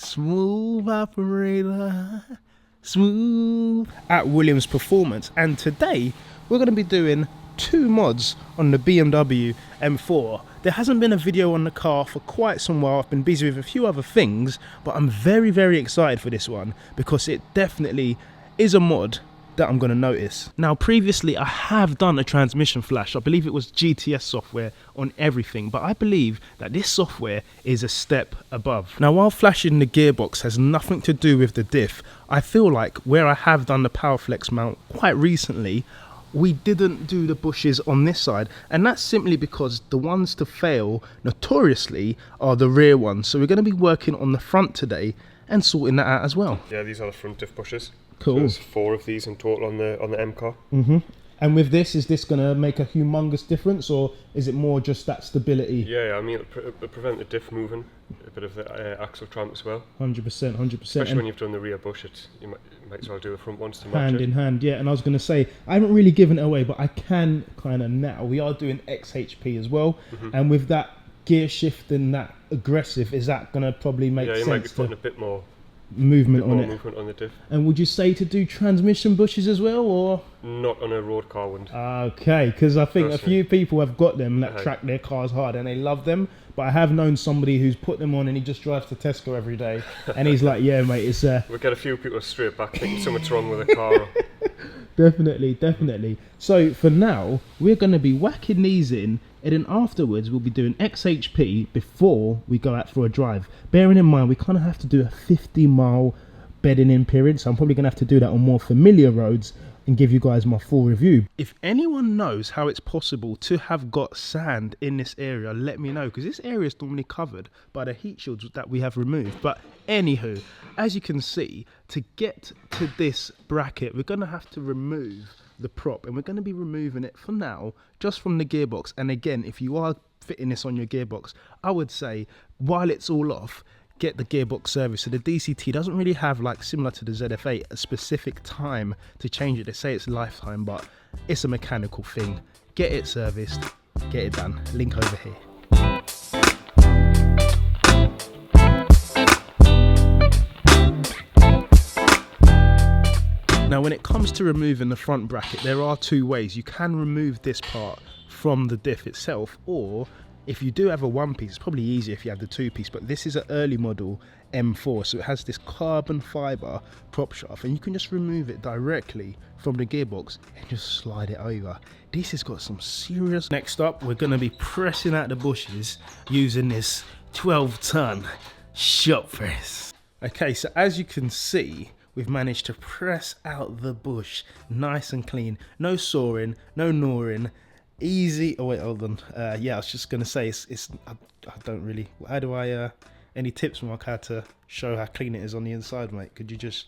Smooth operator, smooth. At Williams Performance, and today we're going to be doing 2 mods on the BMW M4. There hasn't been a video on the car for quite some while. I've been busy with a few other things, but I'm very excited for this one because it definitely is a mod that I'm going to notice. Now previously I have done a transmission flash. I believe it was GTS software on everything, but I believe that this software is a step above. Now while flashing the gearbox has nothing to do with the diff, I feel like where I have done the PowerFlex mount quite recently, we didn't do the bushes on this side, and that's simply because the ones to fail notoriously are the rear ones. So we're going to be working on the front today and sorting that out as well. Yeah, these are the front diff bushes. Cool. So there's 4 of these in total on the M car. And with this, is this going to make a humongous difference, or is it more just that stability? Yeah, I mean, it'll prevent the diff moving, a bit of the axle tramp as well. 100%. Especially when you've done the rear bush, you might as well do the front ones to match hand it. in hand, yeah. And I was going to say, I haven't really given it away, but I can kind of now. We are doing XHP as well, and with that gear shift and that aggressive, is that going to probably make sense? Yeah, you might be putting a bit more movement on movement on the diff. And would you say to do transmission bushes as well, or not on a road car wouldn't? Okay, because I think a few people have got them that track their cars hard and they love them, but I have known somebody who's put them on and he just drives to Tesco every day and he's like, yeah mate, it's we get a few people straight back thinking something's wrong with the car. Definitely. So for now we're going to be whacking these in, and then afterwards we'll be doing XHP before we go out for a drive. Bearing in mind we kind of have to do a 50-mile bedding in period, so I'm probably going to have to do that on more familiar roads and give you guys my full review. If anyone knows how it's possible to have got sand in this area, let me know, because this area is normally covered by the heat shields that we have removed. But anywho, as you can see, to get to this bracket we're going to have to remove the prop, and we're going to be removing it for now just from the gearbox. And again, if you are fitting this on your gearbox, I would say while it's all off, get the gearbox service. So the DCT doesn't really have, like similar to the ZF8, a specific time to change it. They say it's lifetime, but it's a mechanical thing. Get it serviced, get it done. Link over here. Now when it comes to removing the front bracket, there are 2 ways. You can remove this part from the diff itself, or if you do have a 1-piece, it's probably easier if you have the 2-piece, but this is an early model M4, so it has this carbon fiber prop shaft, and you can just remove it directly from the gearbox and just slide it over. This has got some serious. Next up, we're going to be pressing out the bushes using this 12-ton shop press. Okay, so as you can see, we've managed to press out the bush nice and clean. No sawing, no gnawing. Easy. Oh wait, hold on. Yeah, I was just gonna say I don't really. How do I? Any tips, Mark, how to show how clean it is on the inside, mate? Could you just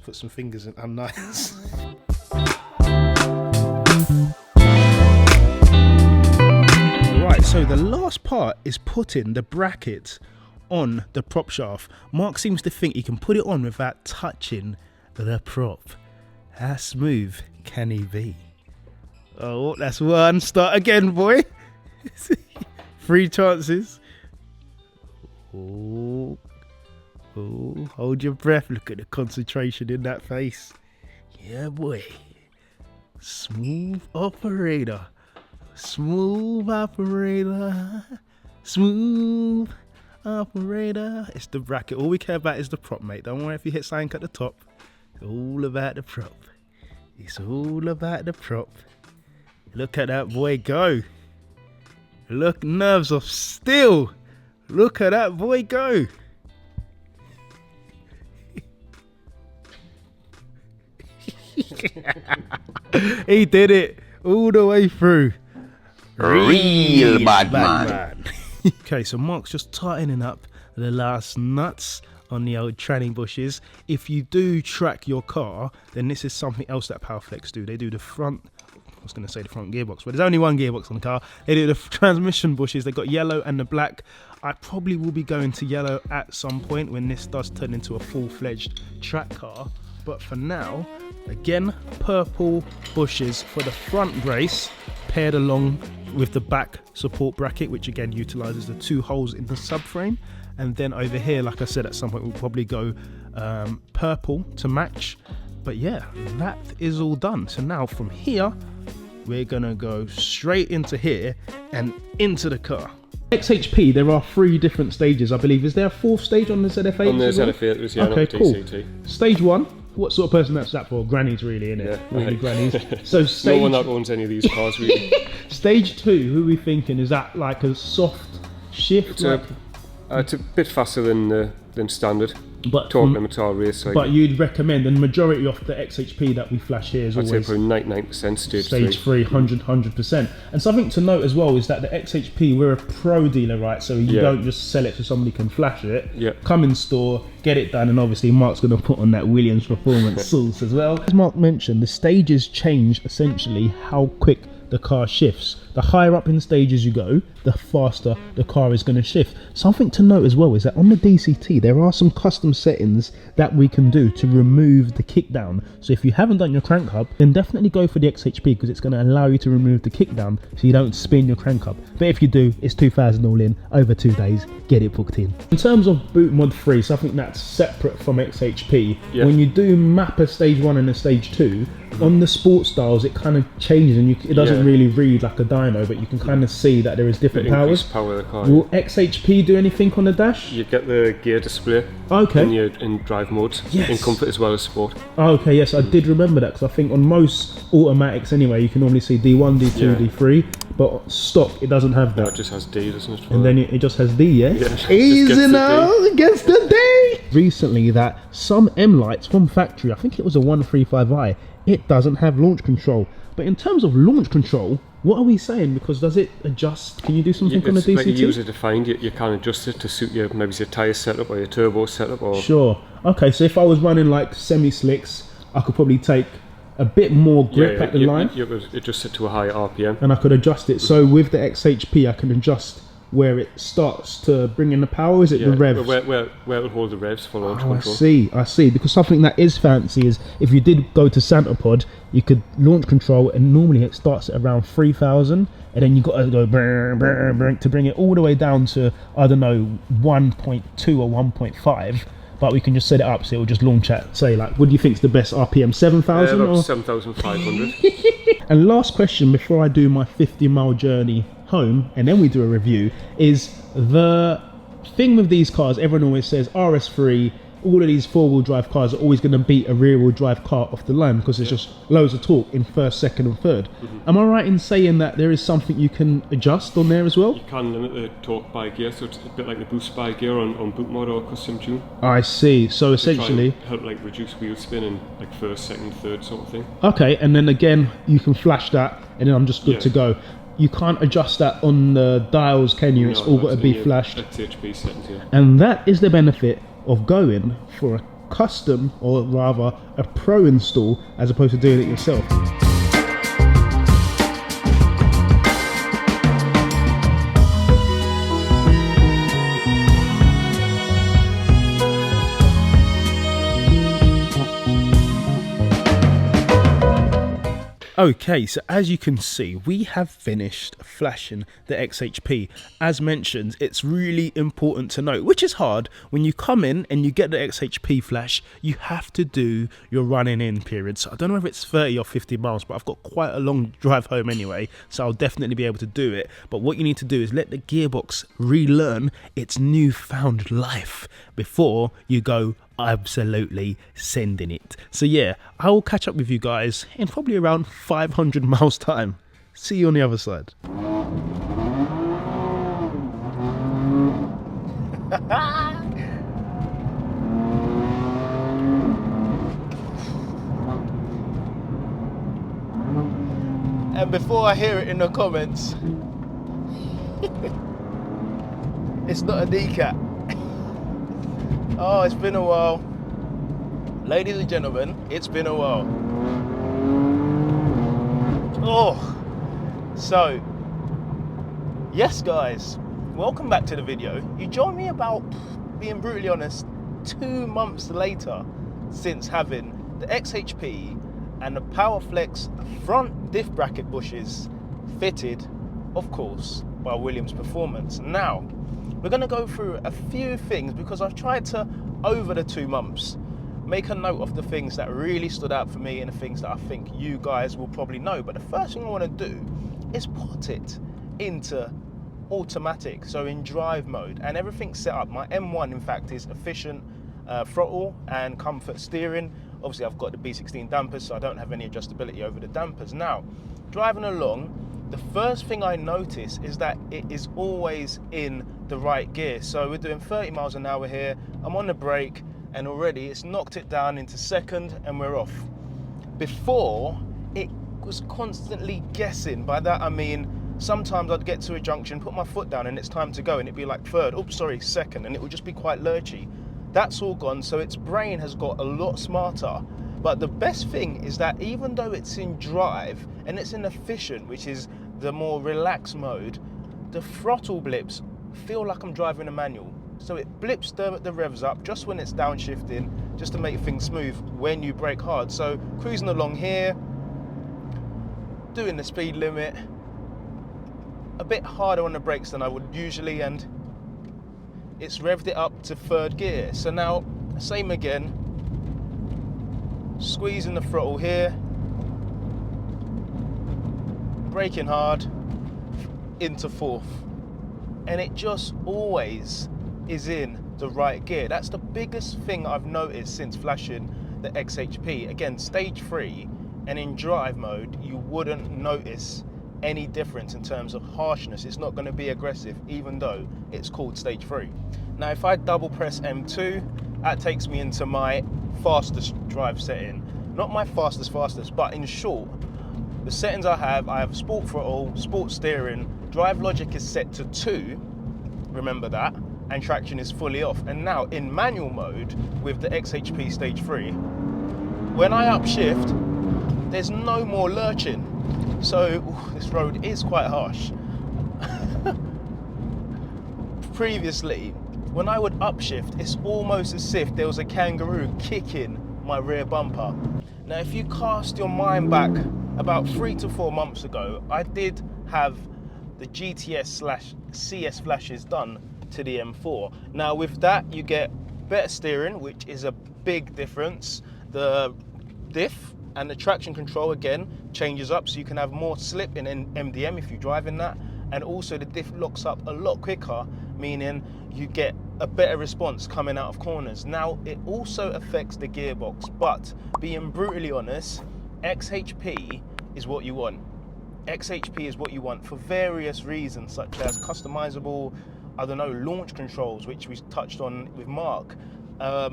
put some fingers in? I'm nice. Right. So the last part is putting the bracket on the prop shaft. Mark seems to think he can put it on without touching the prop. How smooth can he be? Oh, that's one. Start again, boy. 3 chances. Oh, hold your breath. Look at the concentration in that face. Yeah, boy. Smooth operator. Smooth operator. Smooth operator. It's the bracket. All we care about is the prop, mate. Don't worry if you hit something at the top. It's all about the prop. It's all about the prop. Look at that boy go. Look, nerves of steel. Look at that boy go. He did it all the way through. Real bad man. Okay, so Mark's just tightening up the last nuts on the old tranny bushes. If you do track your car, then this is something else that PowerFlex do. They do the front, I was going to say the front gearbox, but there's only one gearbox on the car. They do the transmission bushes. They've got yellow and the black. I probably will be going to yellow at some point when this does turn into a full-fledged track car. But for now, again, purple bushes for the front brace, paired along with the back support bracket, which again utilizes the 2 holes in the subframe. and then over here, like I said, at some point we'll probably go purple to match. But yeah, that is all done. So now from here we're gonna go straight into here and into the car. XHP, there are 3 different stages, I believe. Is there a 4th stage on the ZF8? On the ZF8, it was, yeah, okay, not the cool. DCT. Stage 1, what sort of person that's that for? Grannies, really, innit? Yeah, really, right. grannies. So stage, no one that owns any of these cars, really. Stage 2, who are we thinking? Is that like a soft shift? It's a bit faster than standard. But Torque limiter race side. But you'd recommend, and the majority of the XHP that we flash here is I'd always say probably 99% stage 3, 100%. And something to note as well is that the XHP, we're a pro dealer, right? So you don't just sell it so somebody can flash it. Yeah. Come in store, get it done, and obviously Mark's going to put on that Williams performance sauce as well. As Mark mentioned, the stages change essentially how quick the car shifts. The higher up in stages you go, the faster the car is going to shift. Something to note as well is that on the DCT there are some custom settings that we can do to remove the kickdown. So if you haven't done your crank hub, then definitely go for the XHP, because it's going to allow you to remove the kickdown so you don't spin your crank hub. But if you do, it's 2,000 all in over 2 days. Get it booked in. In terms of boot mod 3, something that's separate from XHP, when you do map a stage 1 and a stage 2, on the sports styles it kind of changes, and it doesn't really read like a dyno, but you can kind of see that there is different powers. Power of the car. Will XHP do anything on the dash? You get the gear display in drive modes, in comfort as well as sport. Okay, yes, I did remember that, because I think on most automatics anyway you can normally see D1, D2, D3, but stock it doesn't have that. No, it just has D, doesn't it? And then it just has D, yeah? Easy now, gets the D! Recently that some M lights from factory, I think it was a 135i, it doesn't have launch control. But in terms of launch control, what are we saying? Because does it adjust? Can you do something on the DCT? It's like user defined. You can adjust it to suit your maybe your tyre setup or your turbo setup. Or sure. Okay, so if I was running like semi-slicks, I could probably take a bit more grip at the line. You could adjust it to a higher RPM. And I could adjust it. So with the XHP, I can adjust where it starts to bring in the power. Is it the revs? Where it'll hold the revs for launch control. I see. Because something that is fancy is if you did go to Santa Pod, you could launch control, and normally it starts at around 3,000, and then you got to go to bring it all the way down to, I don't know, 1.2 or 1.5. But we can just set it up so it will just launch at, say, like, what do you think is the best RPM? 7,000 or 7,500. And last question before I do my 50-mile journey home and then we do a review is the thing with these cars. Everyone always says RS3, all of these 4-wheel drive cars are always going to beat a rear-wheel drive car off the line because there's just loads of torque in first, second and third. Am I right in saying that there is something you can adjust on there as well? You can limit the torque by gear, so it's a bit like the boost by gear on boot mod or custom tune. I see. So essentially help like reduce wheel spin and like first, second, third sort of thing. Okay, and then again you can flash that and then I'm just good to go. You can't adjust that on the dials, can you? It's all got to be flashed. XHP settings, yeah. And that is the benefit of going for a custom, or rather a pro install, as opposed to doing it yourself. Okay, so as you can see, we have finished flashing the XHP. As mentioned, it's really important to note, which is hard, when you come in and you get the XHP flash, you have to do your running in period. So I don't know if it's 30 or 50 miles, but I've got quite a long drive home anyway, so I'll definitely be able to do it. But what you need to do is let the gearbox relearn its newfound life before you go absolutely sending it. So yeah, I will catch up with you guys in probably around 500 miles time. See you on the other side. And before I hear it in the comments, it's not a decat. Oh, it's been a while. Ladies and gentlemen, it's been a while. Oh, so, yes guys, welcome back to the video. You joined me about, being brutally honest, 2 months later since having the XHP and the PowerFlex front diff bracket bushes fitted, of course, by Williams Performance. Now, we're going to go through a few things because I've tried to, over the 2 months, make a note of the things that really stood out for me and the things that I think you guys will probably know. But the first thing I want to do is put it into automatic, so in drive mode, and everything's set up. My M1 in fact is efficient throttle and comfort steering. Obviously I've got the B16 dampers, so I don't have any adjustability over the dampers. Now, driving along, the first thing I notice is that it is always in the right gear. So we're doing 30 miles an hour here, I'm on the brake, and already it's knocked it down into second and we're off. Before, it was constantly guessing. By that I mean, sometimes I'd get to a junction, put my foot down and it's time to go, and it'd be like third, oops, sorry, second, and it would just be quite lurchy. That's all gone, so its brain has got a lot smarter. But the best thing is that even though it's in drive and it's in efficient, which is the more relaxed mode, the throttle blips feel like I'm driving a manual. So it blips the revs up just when it's downshifting, just to make things smooth when you brake hard. So cruising along here, doing the speed limit, a bit harder on the brakes than I would usually, and it's revved it up to third gear. So now, same again, squeezing the throttle here, braking hard, into fourth. And it just always is in the right gear. That's the biggest thing I've noticed since flashing the XHP. Again, stage 3 and in drive mode, you wouldn't notice any difference in terms of harshness. It's not going to be aggressive, even though it's called stage 3. Now, if I double press M2, that takes me into my fastest drive setting. Not my fastest, but in short, the settings I have sport throttle, sport steering, drive logic is set to 2, remember that, and traction is fully off. And now in manual mode with the XHP Stage 3, when I upshift, there's no more lurching. So this road is quite harsh. Previously, when I would upshift, it's almost as if there was a kangaroo kicking my rear bumper. Now, if you cast your mind back about 3 to 4 months ago, I did have the GTS/CS flashes done to the M4. Now with that, you get better steering, which is a big difference. The diff and the traction control again changes up, so you can have more slip in MDM if you drive in that, and also the diff locks up a lot quicker, meaning you get a better response coming out of corners. Now it also affects the gearbox, but being brutally honest, XHP is what you want. XHP is what you want for various reasons, such as customizable, I don't know, launch controls, which we touched on with Mark. I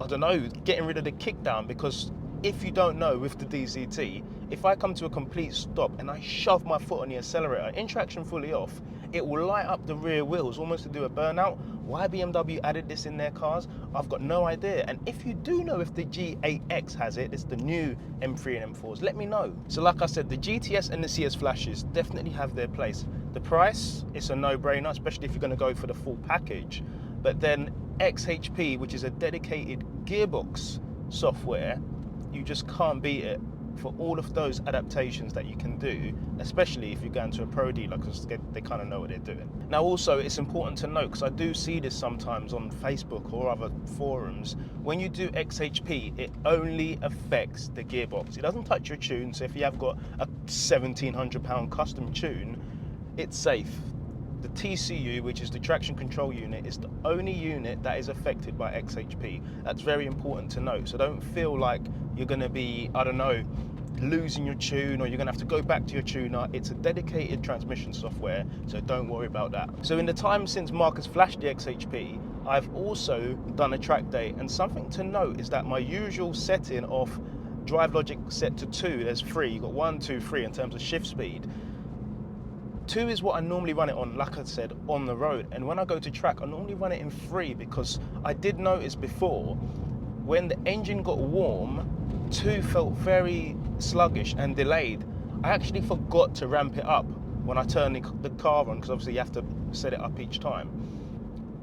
don't know, getting rid of the kickdown, because if you don't know, with the DCT, if I come to a complete stop and I shove my foot on the accelerator, in traction fully off, it will light up the rear wheels, almost to do a burnout. Why BMW added this in their cars, I've got no idea. And if you do know if the G8X has it, it's the new M3 and M4s, let me know. So like I said, the GTS and the CS flashes definitely have their place. The price, it's a no-brainer, especially if you're going to go for the full package. But then XHP, which is a dedicated gearbox software, you just can't beat it for all of those adaptations that you can do, especially if you're going to a pro dealer, because they kind of know what they're doing. Now also, it's important to note, because I do see this sometimes on Facebook or other forums, when you do XHP, it only affects the gearbox. It doesn't touch your tune, so if you have got a £1,700 custom tune, it's safe. The TCU, which is the traction control unit, is the only unit that is affected by XHP. That's very important to note. So don't feel like you're going to be, I don't know, losing your tune, or you're going to have to go back to your tuner. It's a dedicated transmission software, so don't worry about that. So in the time since Mark has flashed the XHP, I've also done a track day, and something to note is that my usual setting of drive logic set to 2, there's 3, you've got 1, 2, 3 in terms of shift speed. 2 is what I normally run it on, like I said, on the road. And when I go to track, I normally run it in 3, because I did notice before, when the engine got warm, 2 felt very sluggish and delayed. I actually forgot to ramp it up when I turned the car on, because obviously you have to set it up each time.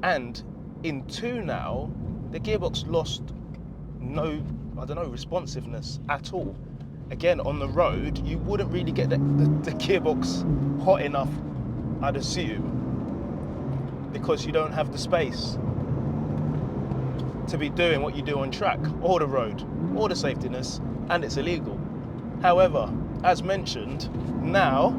And in 2 now, the gearbox lost no, I don't know, responsiveness at all. Again, on the road, you wouldn't really get the gearbox hot enough, I'd assume. because you don't have the space to be doing what you do on track or the road or the safetiness, and it's illegal. However, as mentioned, now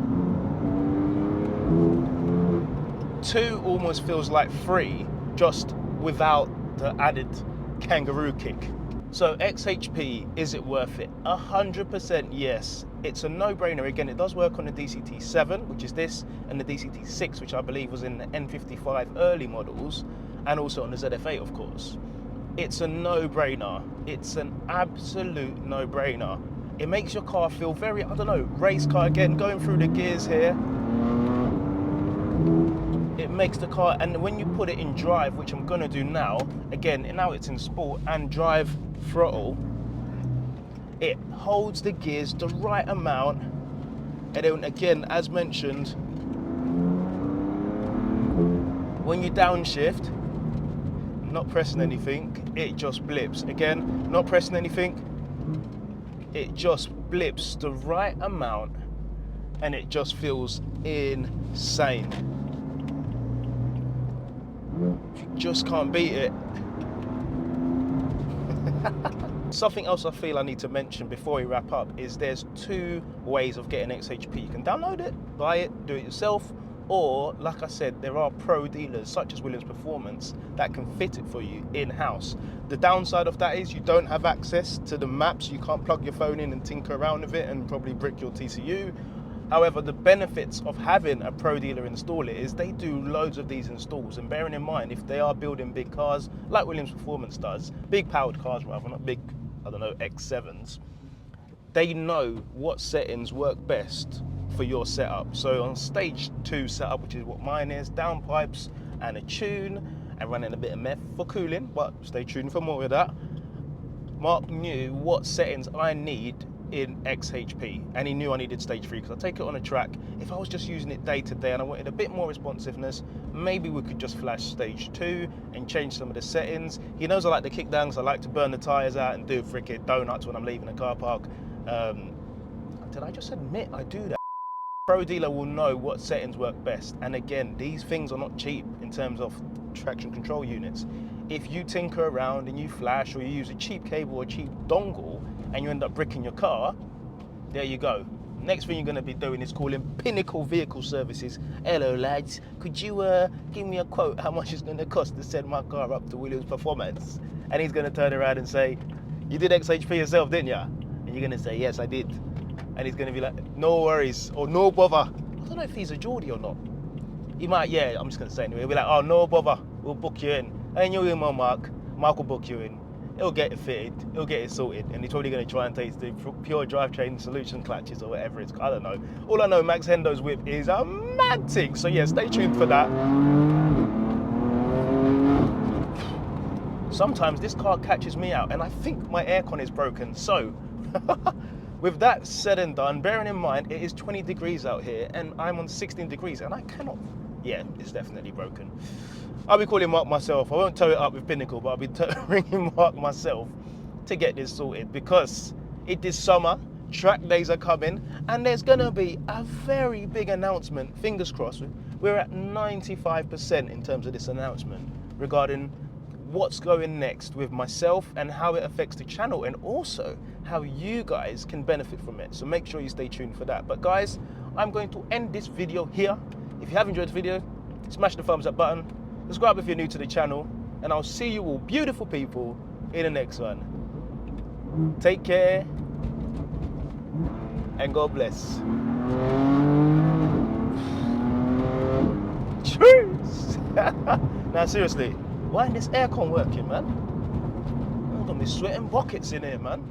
2 almost feels like 3 just without the added kangaroo kick. So XHP, is it worth it? 100% yes. It's a no-brainer. Again, it does work on the DCT7, which is this, and the DCT6, which I believe was in the N55 early models, and also on the ZF8, of course. It's a no-brainer. It's an absolute no-brainer. It makes your car feel very, I don't know, race car again, going through the gears here. It makes the car, and when you put it in drive, which I'm gonna do now, again, now it's in sport and drive throttle, it holds the gears the right amount, and then again, as mentioned, when you downshift, not pressing anything, it just blips. Again, not pressing anything, it just blips the right amount, and it just feels insane. You just can't beat it. Something else I feel I need to mention before we wrap up is there's 2 ways of getting XHP. You can download it, buy it, do it yourself, or like I said, there are pro dealers such as Williams Performance that can fit it for you in-house. The downside of that is you don't have access to the maps. You can't plug your phone in and tinker around with it and probably brick your TCU. However, the benefits of having a pro dealer install it is they do loads of these installs, and bearing in mind, if they are building big cars like Williams Performance does, big powered cars rather, not big, I don't know, X7s, they know what settings work best for your setup. So on stage 2 setup, which is what mine is, downpipes and a tune and running a bit of meth for cooling, but stay tuned for more of that. Mark knew what settings I need in XHP, and he knew I needed stage 3 because I take it on a track. If I was just using it day to day and I wanted a bit more responsiveness, maybe we could just flash stage 2 and change some of the settings. He knows I like the kickdowns, I like to burn the tyres out and do freaking donuts when I'm leaving the car park. Did I just admit I do that? Pro dealer will know what settings work best, and again, these things are not cheap in terms of traction control units. If you tinker around and you flash, or you use a cheap cable or a cheap dongle and you end up bricking your car, there you go. Next thing you're going to be doing is calling Pinnacle Vehicle Services. Hello lads, could you give me a quote how much it's going to cost to send my car up to Williams Performance? And he's going to turn around and say, you did XHP yourself, didn't you? And you're going to say, yes, I did. And he's going to be like, no worries, or no bother. I don't know if he's a Geordie or not. He might, yeah, I'm just going to say anyway. He'll be like, oh, no bother, we'll book you in. And you're in my Mark will book you in. He'll get it fitted, he'll get it sorted, and he's probably going to try and take the pure drivetrain solution clutches or whatever it's, I don't know. All I know, Max Hendo's whip is a mad thing. So yeah, stay tuned for that. Sometimes this car catches me out, and I think my aircon is broken. So with that said and done, bearing in mind it is 20 degrees out here and I'm on 16 degrees and I cannot, yeah, it's definitely broken. I'll be calling Mark myself. I won't tow it up with Pinnacle, but I'll be ringing Mark myself to get this sorted, because it is summer, track days are coming, and there's gonna be a very big announcement, fingers crossed. We're at 95% in terms of this announcement regarding what's going next with myself and how it affects the channel, and also how you guys can benefit from it. So make sure you stay tuned for that. But guys, I'm going to end this video here. If you have enjoyed the video, smash the thumbs up button, subscribe if you're new to the channel, and I'll see you all beautiful people in the next one. Take care and God bless. Cheers! Now seriously, why ain't this aircon working, man? I'm gonna be sweating buckets in here, man.